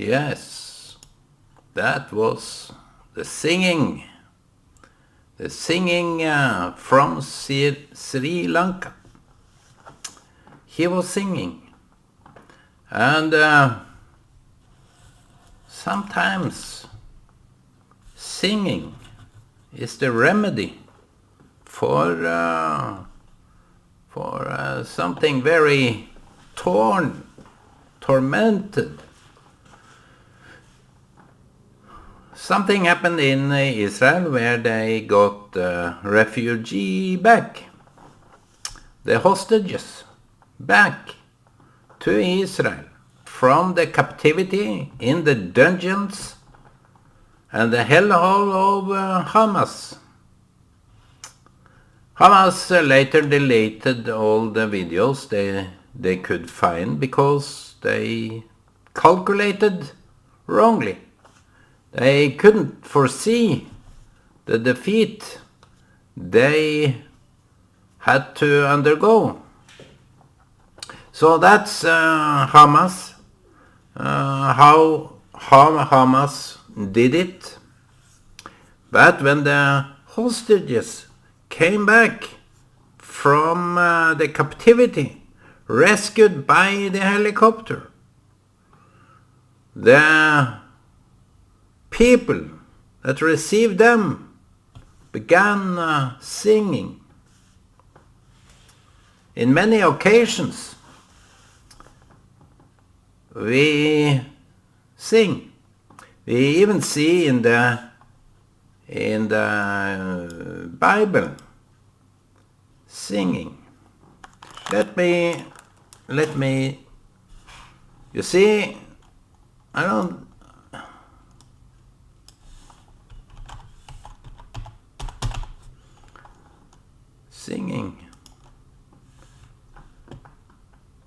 Yes, that was the singing. The singing from Sri Lanka. He was singing. And sometimes singing is the remedy for something very tormented. Something happened in Israel where they got refugee back, the hostages back to Israel from the captivity in the dungeons and the hellhole of Hamas. Hamas later deleted all the videos they could find because they calculated wrongly. They couldn't foresee the defeat they had to undergo. So that's Hamas, how Hamas did it. But when the hostages came back from the captivity, rescued by the helicopter, the people that received them began singing. In many occasions, we sing. We even see in the Bible singing. Let me. You see, I don't. Singing.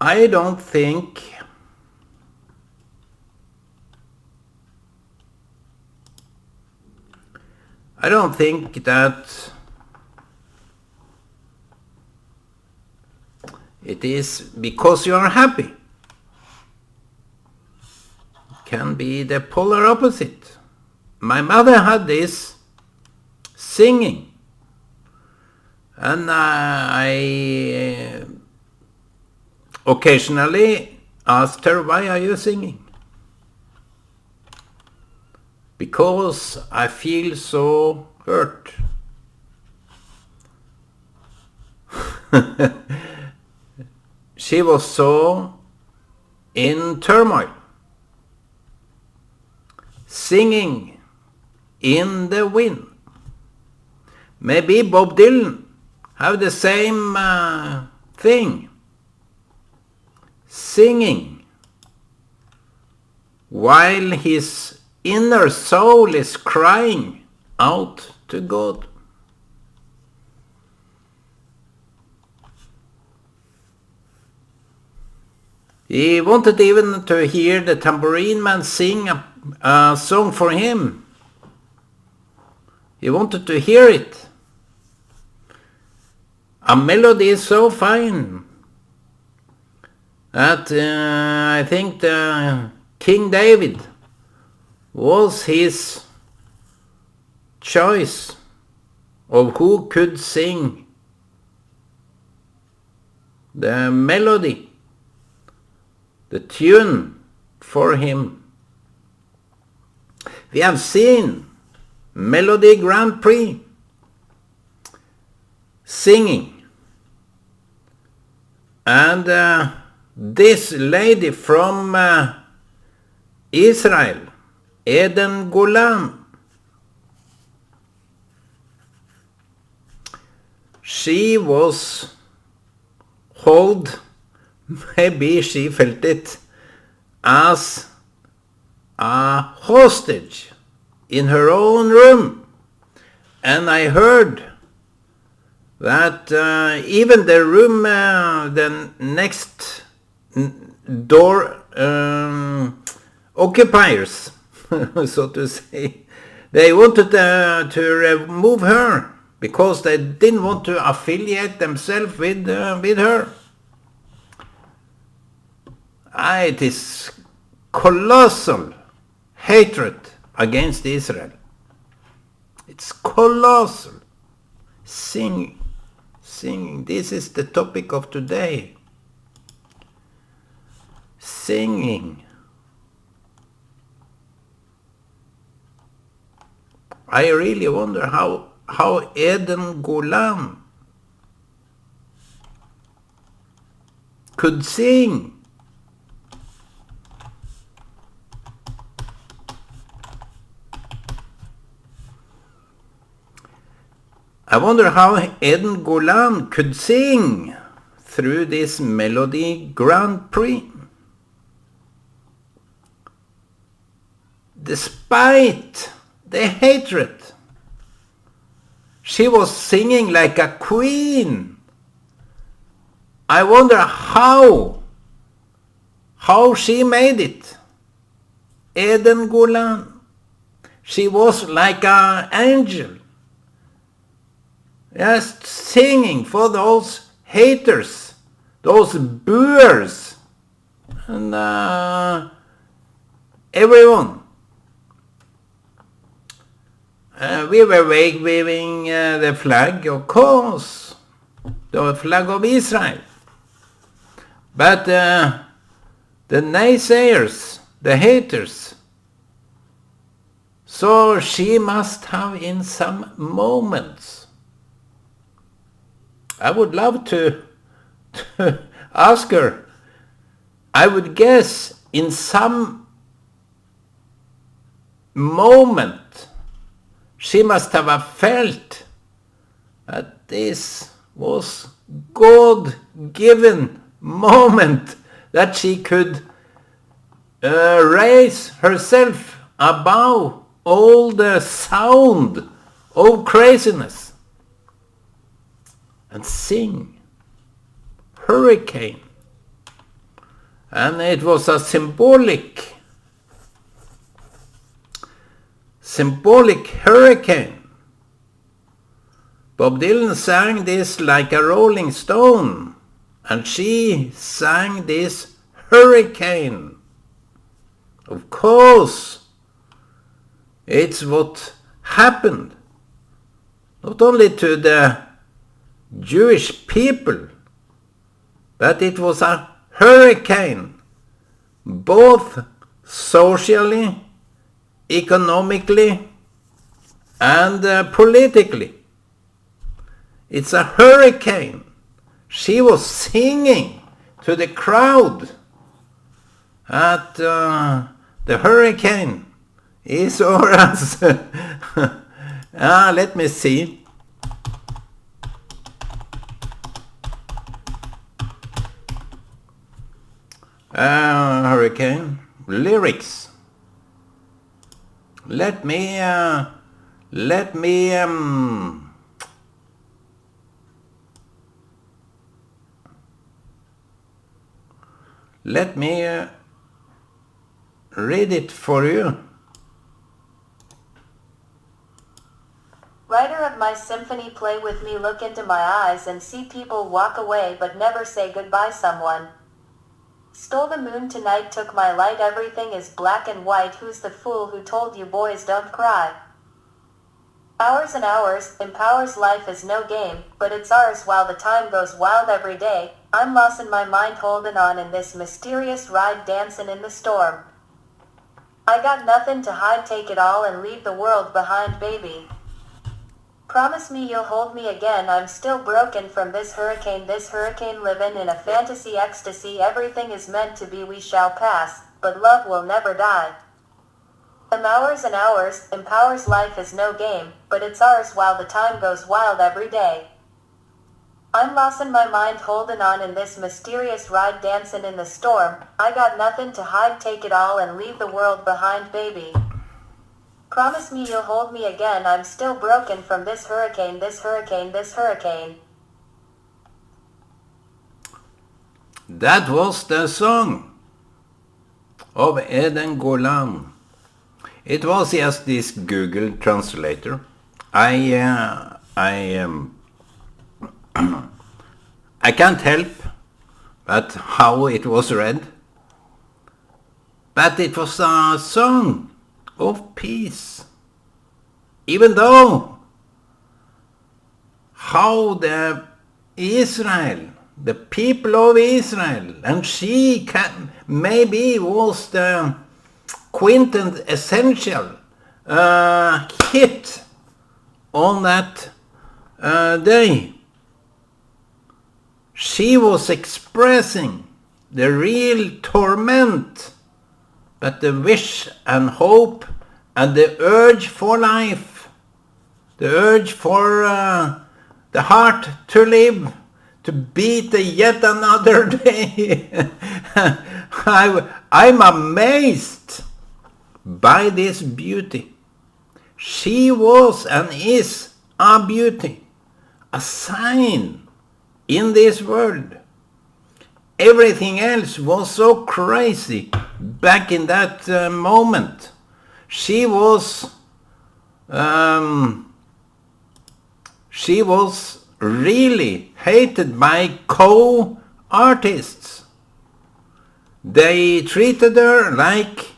I don't think that it is because you are happy. It can be the polar opposite. My mother had this singing. And I occasionally asked her, why are you singing? Because I feel so hurt. She was so in turmoil. Singing in the wind. Maybe Bob Dylan have the same thing. Singing while his inner soul is crying out to God. He wanted even to hear the tambourine man sing a song for him. He wanted to hear it. A melody is so fine that I think the King David was his choice of who could sing the melody, the tune for him. We have seen Melody Grand Prix singing. And this lady from Israel, Golan, she was held, maybe she felt it, as a hostage in her own room. And I heard that even the room, the next door occupiers, so to say, they wanted to remove her because they didn't want to affiliate themselves with her. It is colossal hatred against Israel. It's colossal. Singing. This is the topic of today. Singing. I really wonder how Eden Golan could sing. I wonder how Eden Golan could sing through this Melody Grand Prix. Despite the hatred, she was singing like a queen. I wonder how she made it. Eden Golan. She was like an angel. Just singing for those haters, those booers, and everyone. We were waving the flag, of course, the flag of Israel. But the naysayers, the haters, so she must have in some moments. I would love to ask her. I would guess in some moment she must have felt that this was God-given moment that she could raise herself above all the sound of craziness and sing hurricane. And it was a symbolic hurricane. Bob Dylan sang this like a rolling stone, and she sang this hurricane. Of course, it's what happened, not only to the Jewish people, but it was a hurricane, both socially, economically, and politically. It's a hurricane. She was singing to the crowd at the hurricane is over us. Let me see. Hurricane lyrics. Let me read it for you. Writer of my symphony, play with me, look into my eyes and see people walk away but never say goodbye. Someone stole the moon tonight, took my light, everything is black and white. Who's the fool who told you boys don't cry? Hours and hours, empowers, life is no game, but it's ours while the time goes wild every day. I'm lost in my mind, holding on in this mysterious ride, dancing in the storm. I got nothing to hide, take it all and leave the world behind, baby. Promise me you'll hold me again, I'm still broken from this hurricane, living in a fantasy ecstasy. Everything is meant to be, we shall pass, but love will never die. Hours and hours, empowers, life is no game, but it's ours while the time goes wild every day. I'm lost in my mind, holding on in this mysterious ride, dancing in the storm. I got nothing to hide, take it all and leave the world behind, baby. Promise me you'll hold me again, I'm still broken from this hurricane. That was the song of Eden Golan. It was just this Google translator. I can't help but how it was read. But it was a song of peace. Even though how the people of Israel, and she maybe was the quintessential hit on that day. She was expressing the real torment, but the wish and hope and the urge for life, the urge for the heart to live, to beat yet another day. I'm amazed by this beauty. She was and is a beauty, a sign in this world. Everything else was so crazy back in that moment. She was really hated by co-artists. They treated her like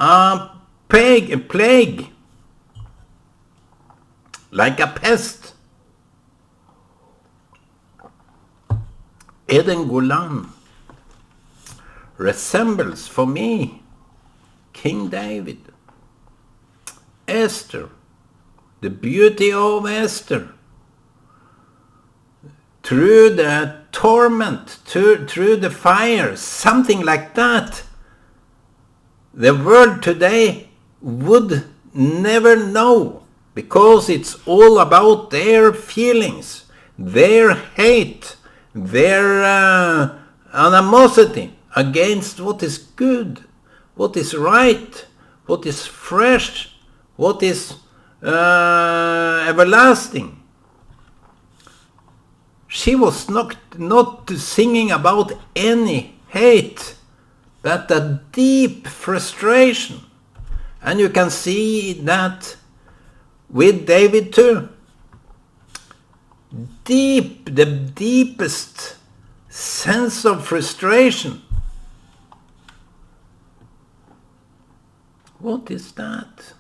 a plague, like a pest. Golan resembles for me King David, Esther, the beauty of Esther. Through the torment, through the fire, something like that. The world today would never know, because it's all about their feelings, their hate, their animosity against what is good, what is right, what is fresh, what is everlasting. She was not singing about any hate, but a deep frustration. And you can see that with David too. The deepest sense of frustration. What is that?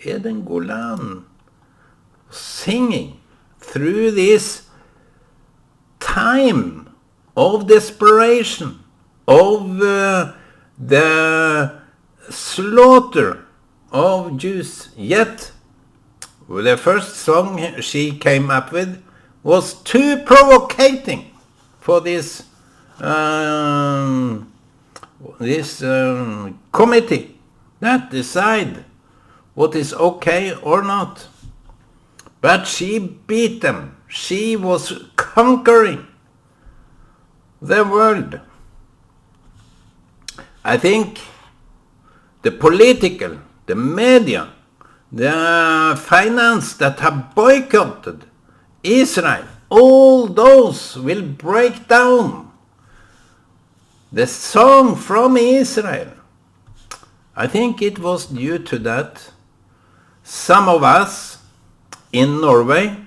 Golan singing through this time of desperation, of the slaughter of Jews. Yet the first song she came up with was too provocating for this committee that decide what is okay or not. But she beat them. She was conquering the world. I think the political, the media, the finance that have boycotted Israel, all those will break down the song from Israel. I think it was due to that some of us in Norway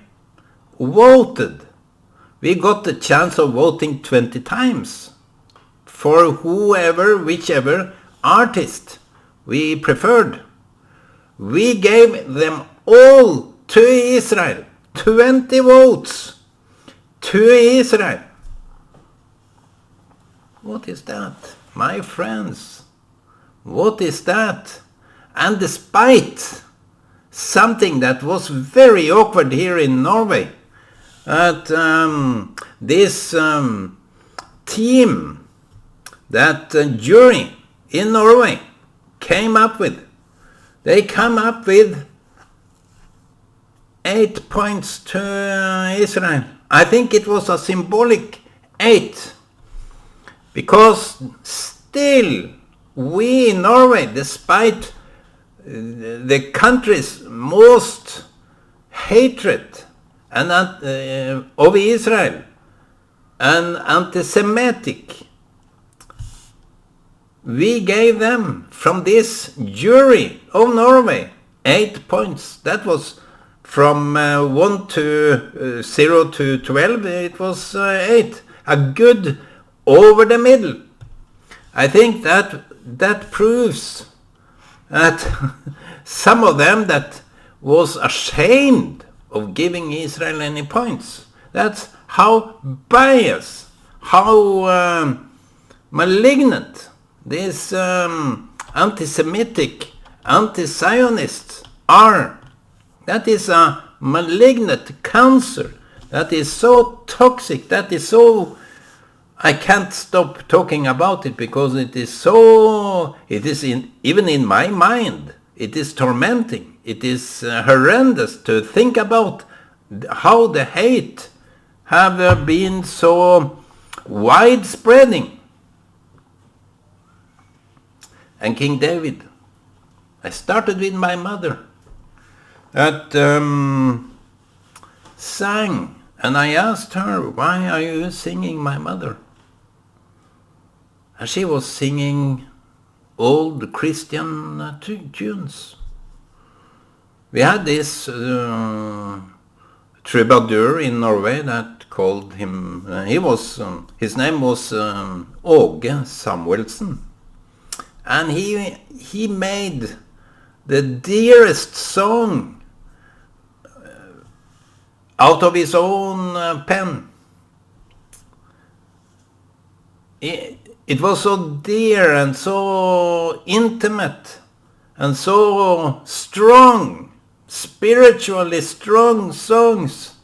voted. We got the chance of voting 20 times for whichever artist we preferred. We gave them all to Israel. 20 votes to Israel. What is that, my friends? What is that? And despite something that was very awkward here in Norway, that this team, that jury in Norway came up with, they come up with 8 points to Israel. I think it was a symbolic 8, because still we in Norway, despite the country's most hatred and of Israel and anti-Semitic, we gave them from this jury of Norway 8 points. That was from 0 to 12. It was 8. A good over the middle. I think that proves that some of them that was ashamed of giving Israel any points. That's how biased, how malignant these anti-Semitic, anti-Zionists are. That is a malignant cancer. That is so toxic. That is so... I can't stop talking about it because it is so... It is even in my mind. It is tormenting. It is horrendous to think about how the hate have been so widespreading. And King David, I started with my mother that sang, and I asked her, why are you singing, my mother? And she was singing old Christian tunes. We had this troubadour in Norway that called him, his name was Åge Samuelsen. And he made the dearest song out of his own pen. It was so dear and so intimate and so strong, spiritually strong songs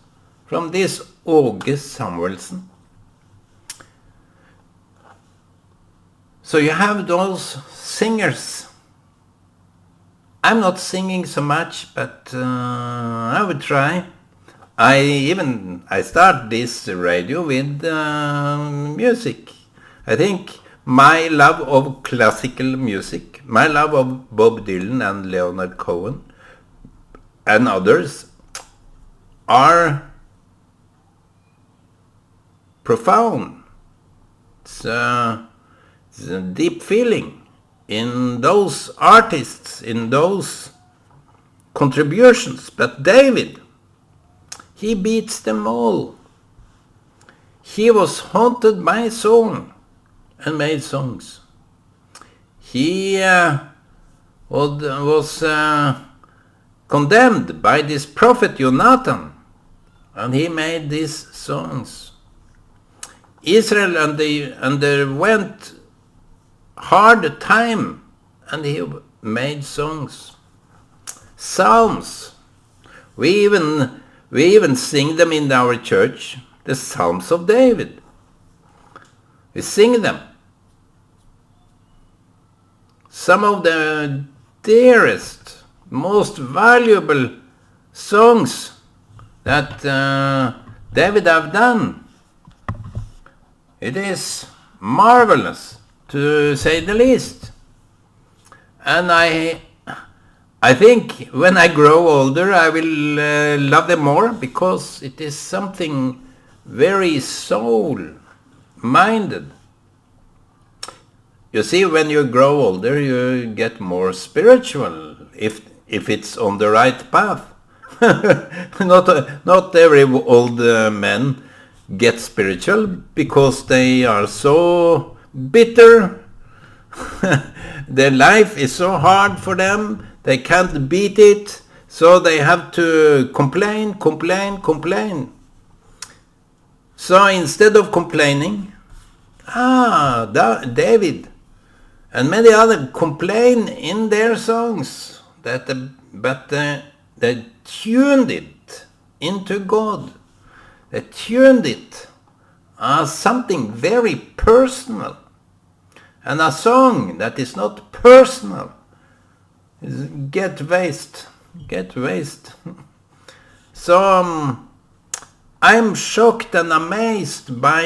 from this Åge Samuelsen. So you have those singers. I'm not singing so much, but I would try. I start this radio with music. I think my love of classical music, my love of Bob Dylan and Leonard Cohen and others are profound. It's a deep feeling in those artists, in those contributions. But David, he beats them all. He was haunted by song and made songs. He was condemned by this prophet Jonathan, and he made these songs. Israel underwent hard time, and he made songs. Psalms. We even sing them in our church, the Psalms of David. We sing them. Some of the dearest, most valuable songs that David have done. It is marvelous, to say the least. And I think when I grow older I will love them more, because it is something very soul-minded. You see, when you grow older you get more spiritual, if it's on the right path. Not every old man gets spiritual because they are so bitter. Their life is so hard for them, they can't beat it, so they have to complain. So instead of complaining, David and many others complain in their songs, but they tuned it into God. They tuned it as something very personal. And a song that is not personal is get waste. So I'm shocked and amazed by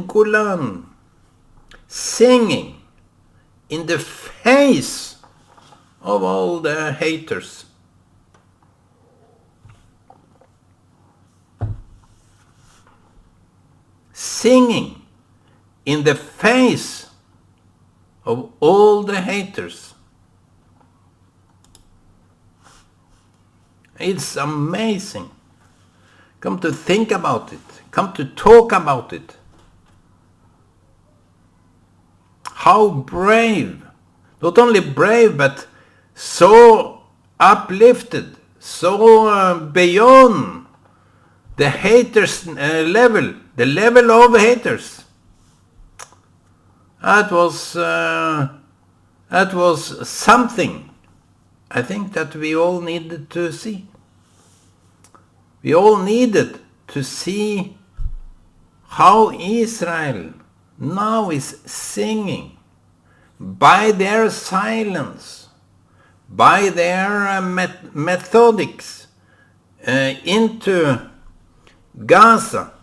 Golan singing in the face of all the haters. Singing in the face of all the haters. It's amazing. Come to think about it. Come to talk about it. How brave. Not only brave, but so uplifted, so beyond the haters level, the level of haters. That was something I think that we all needed to see. We all needed to see how Israel now is singing by their silence, by their methodics into Gaza.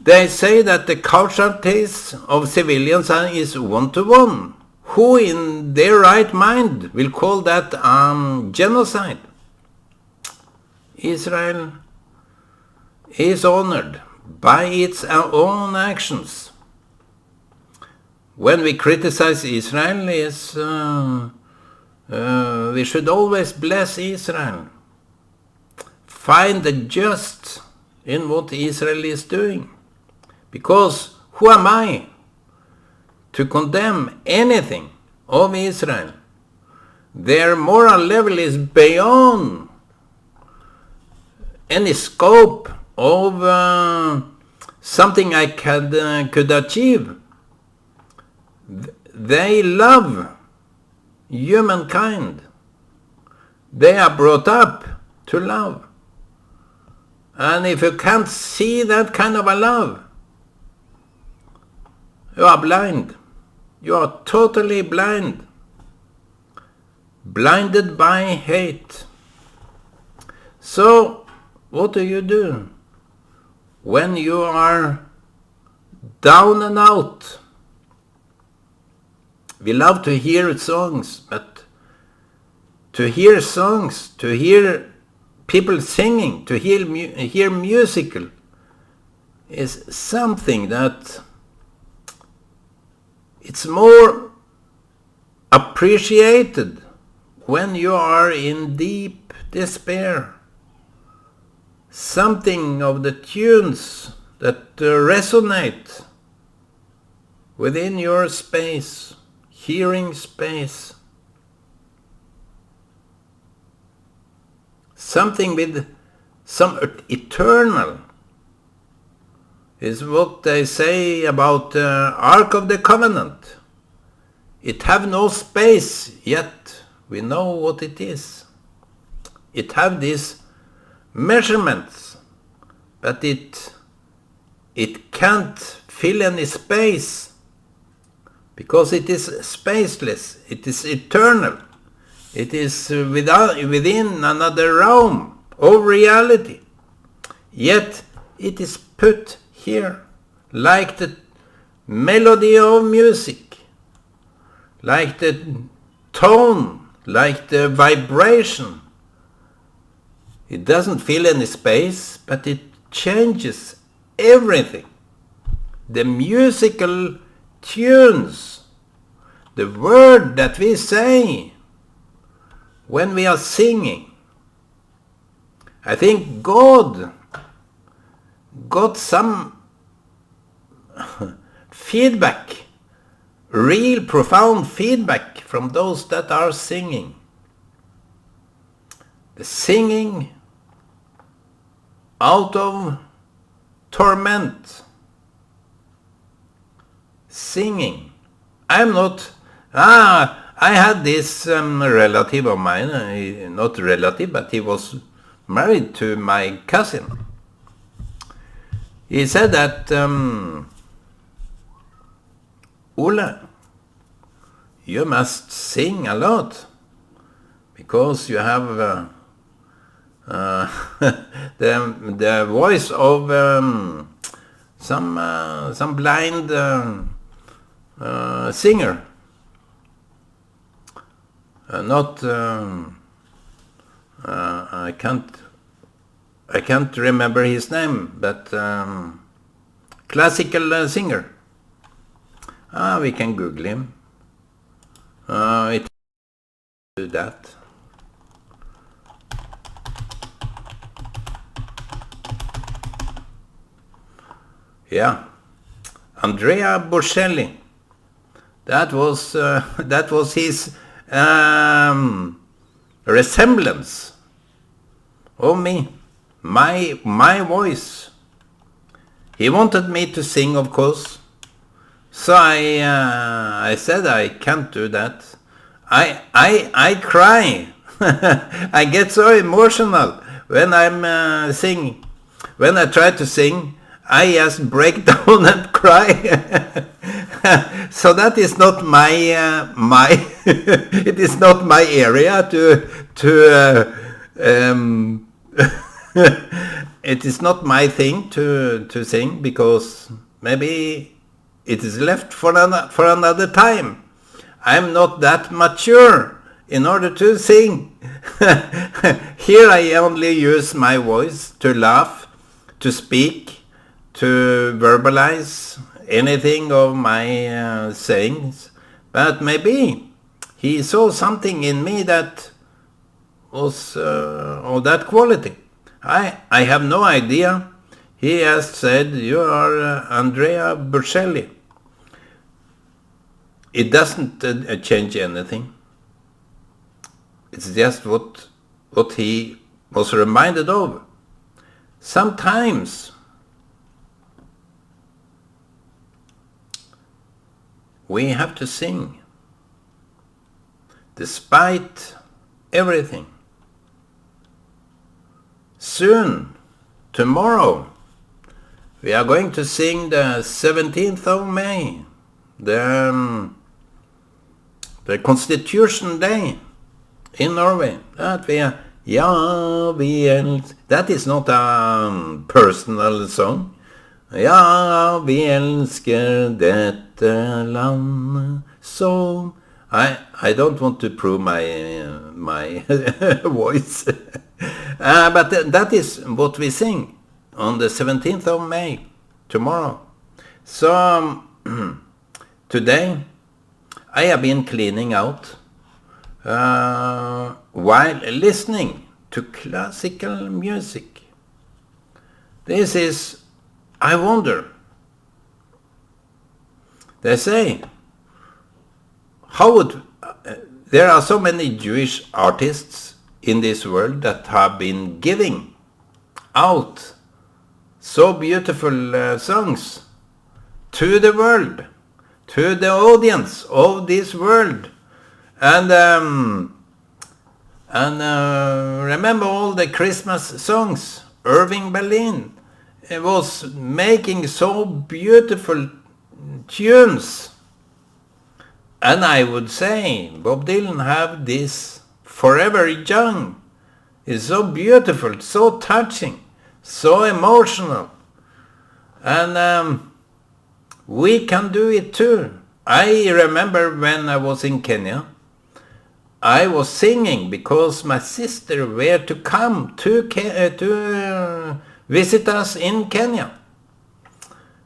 They say that the casualties of civilians is 1-to-1. Who in their right mind will call that genocide? Israel is honored by its own actions. When we criticize Israel, we should always bless Israel. Find the just in what Israel is doing. Because who am I to condemn anything of Israel? Their moral level is beyond any scope of something I could achieve. They love humankind. They are brought up to love. And if you can't see that kind of a love, you are blind. You are totally blind. Blinded by hate. So, what do you do when you are down and out? We love to hear songs, but to hear songs, to hear people singing, to hear musical is something that it's more appreciated when you are in deep despair. Something of the tunes that resonate within your space, hearing space. Something with some eternal is what they say about the Ark of the Covenant. It have no space, yet we know what it is. It have these measurements, but it can't fill any space because it is spaceless, it is eternal, it is within another realm of reality. Yet it is put here like the melody of music, like the tone, like the vibration. It doesn't fill any space, but it changes everything. The musical tunes, the word that we say when we are singing. I think God got some feedback, real profound feedback from those that are singing. The singing out of torment. Singing. I'm not... I had this relative of mine, not relative, but he was married to my cousin. He said that, Ola, you must sing a lot because you have the voice of some blind singer. I can't remember his name, but classical singer. We can Google him. It do that. Yeah, Andrea Bocelli. That was his resemblance of me, my voice. He wanted me to sing, of course. So I said I can't do that. I cry. I get so emotional when I'm singing. When I try to sing, I just break down and cry. So that is not my it is not my area to it is not my thing to sing, because maybe it is left for another time. I'm not that mature in order to sing. Here I only use my voice to laugh, to speak, to verbalize anything of my sayings. But maybe he saw something in me that was of that quality. I have no idea. He has said, "You are Andrea Bocelli." It doesn't change anything. It's just what he was reminded of. Sometimes we have to sing despite everything. Soon, tomorrow, we are going to sing the 17th of May, the Constitution Day in Norway. That is not a personal song. Ja, vi elsker dette land så. I don't want to prove my voice. But that is what we sing on the 17th of May, tomorrow. So today I have been cleaning out while listening to classical music. This is, I wonder, they say, there are so many Jewish artists in this world that have been giving out so beautiful songs to the world, to the audience of this world. And remember all the Christmas songs. Irving Berlin was making so beautiful tunes. And I would say Bob Dylan have this Forever Young. It's so beautiful, so touching, so emotional. And we can do it too. I remember when I was in Kenya, I was singing because my sister were to come to visit us in Kenya.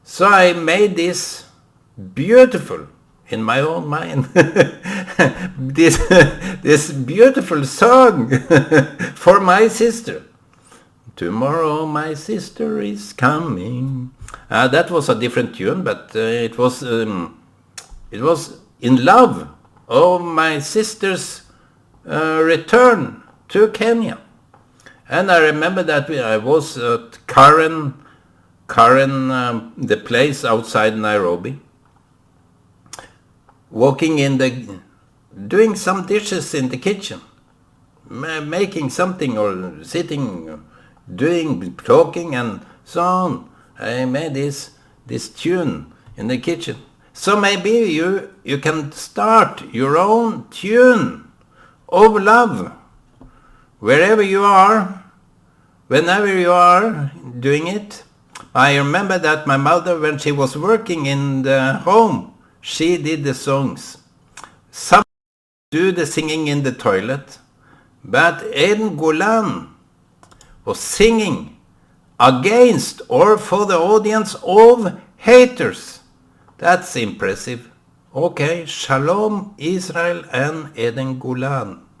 So I made this beautiful, in my own mind, this beautiful song for my sister. Tomorrow my sister is coming. That was a different tune, but it was in love of my sister's return to Kenya. And I remember that I was at Karen, the place outside Nairobi, walking doing some dishes in the kitchen, making something or sitting, talking and so on. I made this tune in the kitchen. So maybe you can start your own tune of love, wherever you are, whenever you are doing it. I remember that my mother, when she was working in the home, she did the songs. Some do the singing in the toilet, but Golan was singing against or for the audience of haters. That's impressive. Okay, Shalom Israel and Eden Golan.